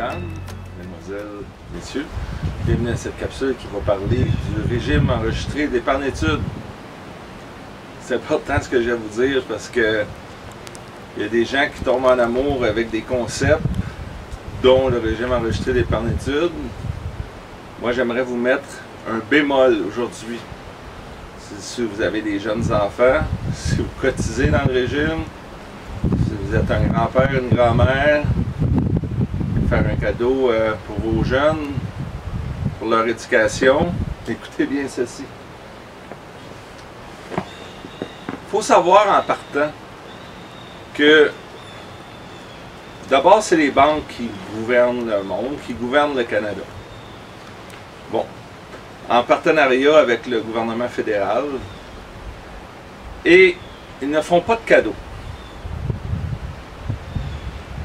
mesdames, mesdemoiselles, messieurs, bienvenue à cette capsule qui va parler du régime enregistré d'épargne-études. C'est important ce que je vais vous dire parce que il y a des gens qui tombent en amour avec des concepts, dont le régime enregistré d'épargne-études. Moi, j'aimerais vous mettre un bémol aujourd'hui. Si vous avez des jeunes enfants, si vous cotisez dans le régime, si vous êtes un grand-père, une grand-mère, faire un cadeau pour vos jeunes, pour leur éducation, écoutez bien ceci. Il faut savoir en partant que d'abord, c'est les banques qui gouvernent le monde, qui gouvernent le Canada. Bon, en partenariat avec le gouvernement fédéral, et ils ne font pas de cadeaux.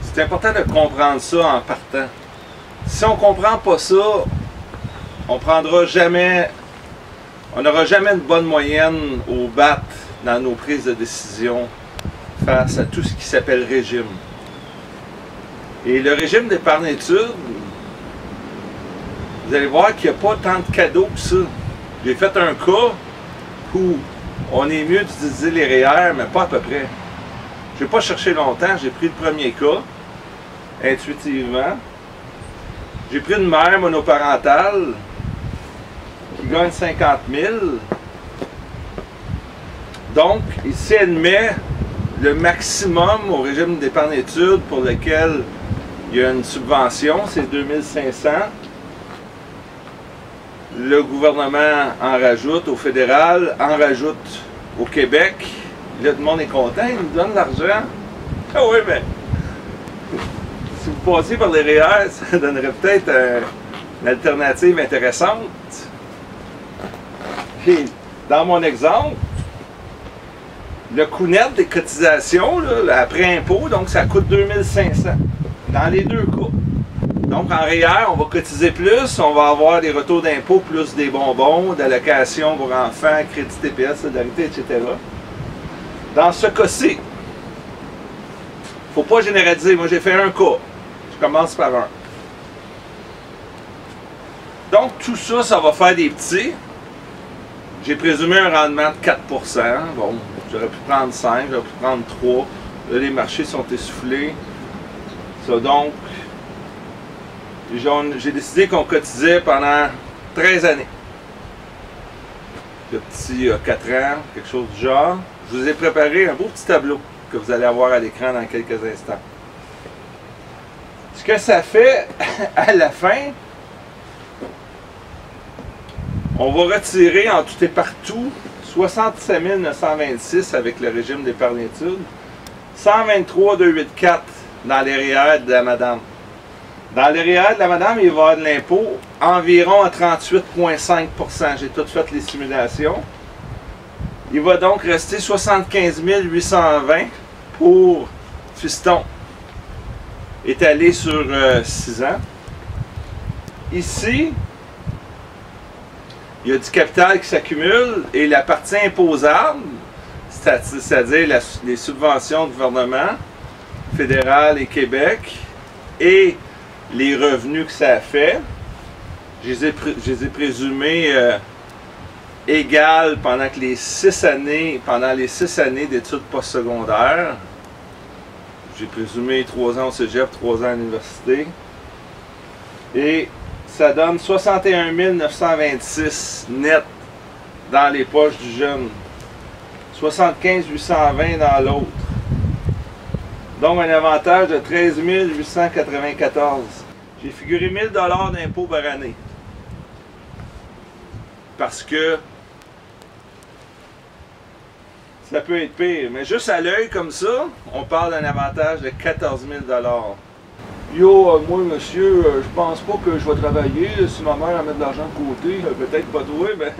C'est important de comprendre ça en partant. Si on ne comprend pas ça, on n'aura jamais une bonne moyenne au BAT dans nos prises de décision face à tout ce qui s'appelle régime. Et le régime d'épargne-études, vous allez voir qu'il n'y a pas tant de cadeaux que ça. J'ai fait un cas où on est mieux d'utiliser les REER, mais pas à peu près. Je n'ai pas cherché longtemps, j'ai pris le premier cas, intuitivement. J'ai pris une mère monoparentale qui gagne 50 000. Donc, ici, elle met le maximum au régime d'épargne-études pour lequel il y a une subvention, c'est 2500. Le gouvernement en rajoute au fédéral, en rajoute au Québec. Là, tout le monde est content, il nous donne l'argent. Ah oui, mais si vous passiez par les REER, ça donnerait peut-être une alternative intéressante. Et dans mon exemple, le coût net des cotisations, là, après impôt, donc ça coûte 2500 dans les deux cas. Donc en REER, on va cotiser plus, on va avoir des retours d'impôt plus des bonbons, d'allocations pour enfants, crédit TPS, solidarité, etc. Dans ce cas-ci, il ne faut pas généraliser. Moi, j'ai fait un cas. Je commence par un. Donc tout ça, ça va faire des petits. J'ai présumé un rendement de 4 %. Bon, j'aurais pu prendre 5, j'aurais pu prendre 3. Là, les marchés sont essoufflés. Ça, donc, j'ai décidé qu'on cotisait pendant 13 années. Le petit 4 ans, quelque chose du genre. Je vous ai préparé un beau petit tableau que vous allez avoir à l'écran dans quelques instants. Ce que ça fait à la fin, on va retirer en tout et partout 67 926 avec le régime d'épargne-études, 123 284 dans les REER de la madame. Dans les REER de la madame, il va y avoir de l'impôt environ à 38,5 %. J'ai tout fait les simulations. Il va donc rester 75 820 pour fiston, étalé sur 6 ans. Ici, il y a du capital qui s'accumule et la partie imposable, c'est-à-dire les subventions du gouvernement fédéral et Québec et les revenus que ça a fait, je les ai présumés égales pendant les 6 années d'études postsecondaires. J'ai présumé 3 ans au cégep, 3 ans à l'université. Et ça donne 61 926 net dans les poches du jeune. 75 820 dans l'autre. Donc un avantage de 13 894. J'ai figuré 1000 $ d'impôt par année. Parce que ça peut être pire. Mais juste à l'œil comme ça, on parle d'un avantage de 14 000 $. Yo, moi, monsieur, je pense pas que je vais travailler. Si ma mère met de l'argent de côté, peut-être pas toi, mais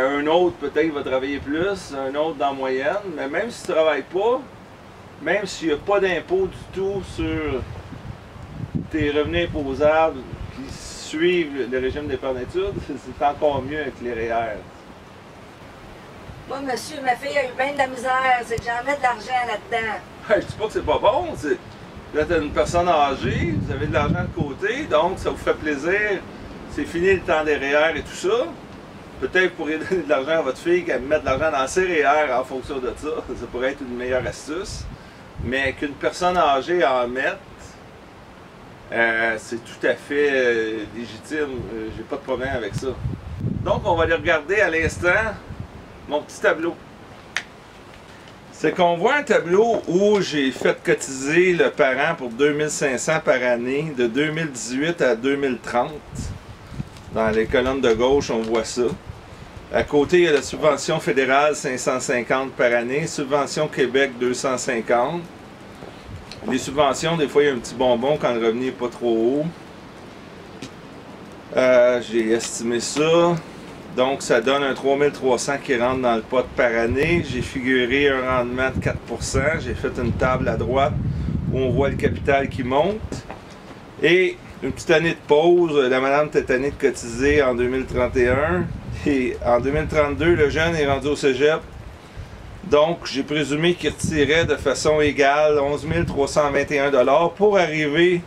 un autre peut-être va travailler plus, un autre dans la moyenne. Mais même si tu ne travailles pas, même s'il n'y a pas d'impôt du tout sur tes revenus imposables qui suivent le régime d'épargne-études, c'est encore mieux avec les REER. Moi, monsieur, ma fille a eu bien de la misère, c'est que j'en mets de l'argent là-dedans. Je dis pas que c'est pas bon, Vous êtes une personne âgée, vous avez de l'argent de côté, donc ça vous fait plaisir. C'est fini le temps des REER et tout ça. Peut-être vous pourriez donner de l'argent à votre fille qui mettre de l'argent dans ses REER en fonction de ça. Ça pourrait être une meilleure astuce. Mais qu'une personne âgée en mette, c'est tout à fait légitime. J'ai pas de problème avec ça. Donc, on va aller regarder à l'instant mon petit tableau. C'est qu'on voit un tableau où j'ai fait cotiser le parent pour 2500 par année de 2018 à 2030. Dans les colonnes de gauche, on voit ça. À côté, il y a la subvention fédérale 550 par année, subvention Québec 250. Les subventions, des fois, il y a un petit bonbon quand le revenu n'est pas trop haut. J'ai estimé ça. Donc, ça donne un 3300 qui rentre dans le pot par année. J'ai figuré un rendement de 4%. J'ai fait une table à droite où on voit le capital qui monte. Et une petite année de pause. La madame était tannée de cotiser en 2031. Et en 2032, le jeune est rendu au cégep. Donc, j'ai présumé qu'il retirait de façon égale 11 321 $ pour arriver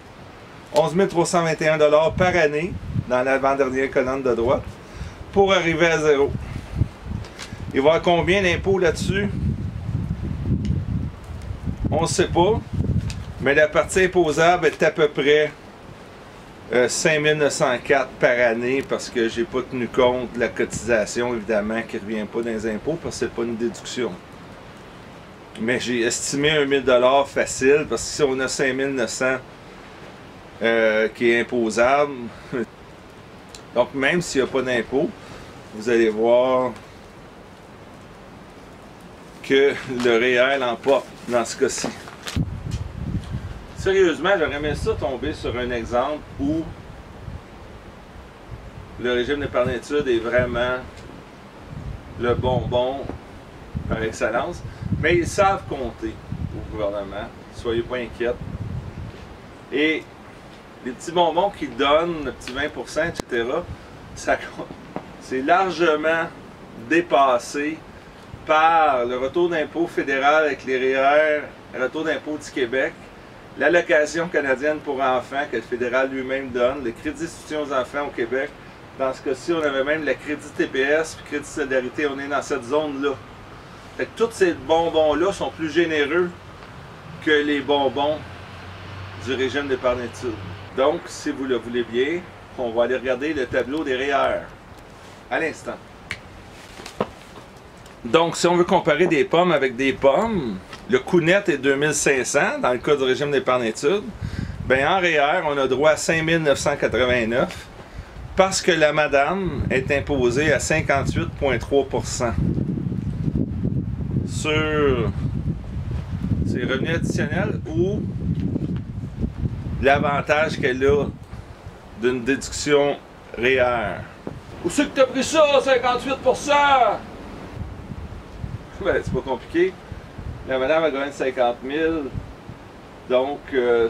11 321 $ par année dans l'avant-dernière colonne de droite pour arriver à zéro. Il va y avoir combien d'impôts là-dessus? On ne sait pas, mais la partie imposable est à peu près 5 904 par année parce que j'ai pas tenu compte de la cotisation, évidemment, qui ne revient pas dans les impôts parce que c'est pas une déduction. Mais j'ai estimé 1 000 $ facile parce que si on a 5 900 qui est imposable, donc même s'il n'y a pas d'impôt, vous allez voir que le REER l'emporte dans ce cas-ci. Sérieusement, j'aurais aimé ça tomber sur un exemple où le régime d'épargne études est vraiment le bonbon par excellence, mais ils savent compter au gouvernement, soyez pas inquiets. Et les petits bonbons qu'ils donnent, le petit 20%, etc., c'est largement dépassé par le retour d'impôt fédéral avec les REER, le retour d'impôt du Québec, l'allocation canadienne pour enfants que le fédéral lui-même donne, le crédit soutien aux enfants au Québec. Dans ce cas-ci, on avait même le crédit TPS, puis crédit solidarité, on est dans cette zone-là. Fait que tous ces bonbons-là sont plus généreux que les bonbons du régime d'épargne études. Donc, si vous le voulez bien, on va aller regarder le tableau des REER à l'instant. Donc, si on veut comparer des pommes avec des pommes, le coût net est 2500 dans le cas du régime d'épargne études. Bien, en REER, on a droit à 5 989 parce que la madame est imposée à 58,3% sur ses revenus additionnels ou l'avantage qu'elle a d'une déduction REER. Où c'est que t'as pris ça, 58%? Ben, c'est pas compliqué. La madame a gagné 50 000. Donc,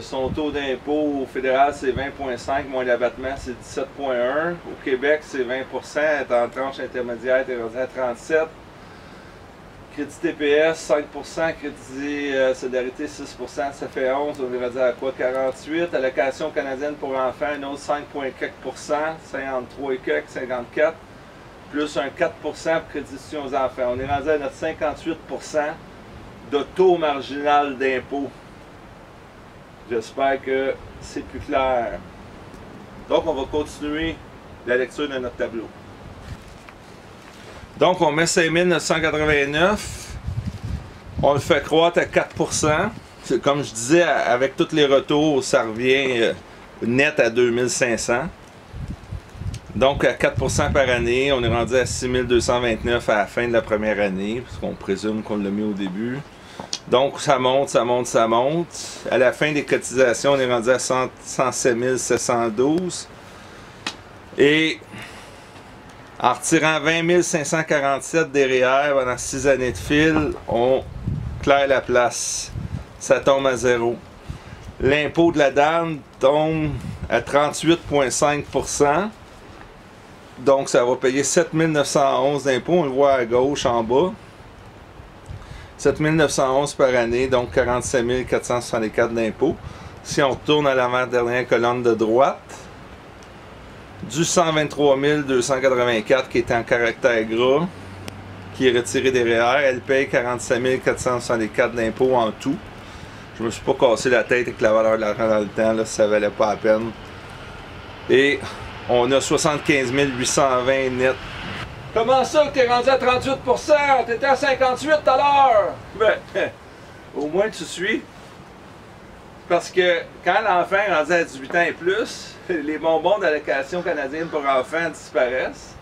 son taux d'impôt au fédéral, c'est 20,5, moins l'abattement, c'est 17,1. Au Québec, c'est 20%. Elle est en tranche intermédiaire, elle est rendue à 37. Crédit TPS, 5%. Crédit solidarité, 6%. Ça fait 11. On est rendu à quoi? 48. Allocation canadienne pour enfants, un autre 5, quelques %. 53 et quelques, 54. Plus un 4% pour crédit soutien aux enfants. On est rendu à notre 58% de taux marginal d'impôt. J'espère que c'est plus clair. Donc, on va continuer la lecture de notre tableau. Donc, on met 5 989. On le fait croître à 4%. Comme je disais, avec tous les retours, ça revient net à 2500. Donc, à 4% par année, on est rendu à 6 229 à la fin de la première année, parce qu'on présume qu'on l'a mis au début. Donc, ça monte, ça monte, ça monte. À la fin des cotisations, on est rendu à 107 712. Et en retirant 20 547 des REER pendant 6 années de fil, on claire la place. Ça tombe à zéro. L'impôt de la dame tombe à 38,5%. Donc, ça va payer 7 911 d'impôts. On le voit à gauche, en bas. 7 911 par année, donc 47 464 d'impôts. Si on retourne à l'avant-dernière colonne de droite, du 123 284 qui est en caractère gras, qui est retiré des REER, elle paye 47 464 d'impôts en tout. Je me suis pas cassé la tête avec la valeur de l'argent dans le temps, là, ça valait pas la peine. Et on a 75 820 net. Comment ça que t'es rendu à 38%? T'étais à 58 tout à l'heure! Ben, au moins tu suis. Parce que quand l'enfant est rendu à 18 ans et plus, les bonbons d'allocation canadienne pour enfants disparaissent.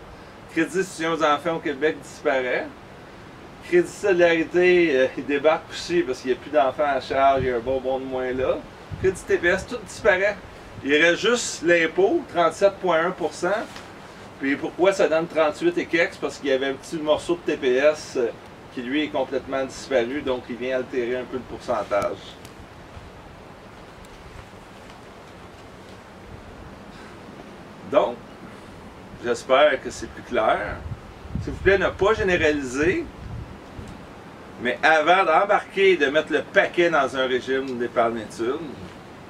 Crédit soutien aux enfants au Québec disparaît. Crédit solidarité, il débarque aussi parce qu'il n'y a plus d'enfants à charge, il y a un bonbon de moins là. Crédit TPS, tout disparaît. Il reste juste l'impôt, 37,1%. Puis pourquoi ça donne 38 et quelques? Parce qu'il y avait un petit morceau de TPS qui lui est complètement disparu, donc il vient altérer un peu le pourcentage. Donc, j'espère que c'est plus clair. S'il vous plaît, ne pas généraliser, mais avant d'embarquer et de mettre le paquet dans un régime d'épargne-études,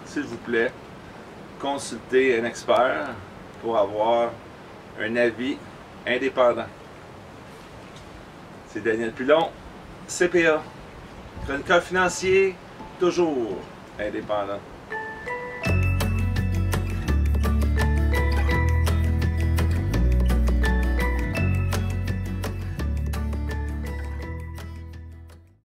s'il vous plaît, consultez un expert pour avoir un avis indépendant. C'est Daniel Pilon, CPA, chroniqueur financier, toujours indépendant.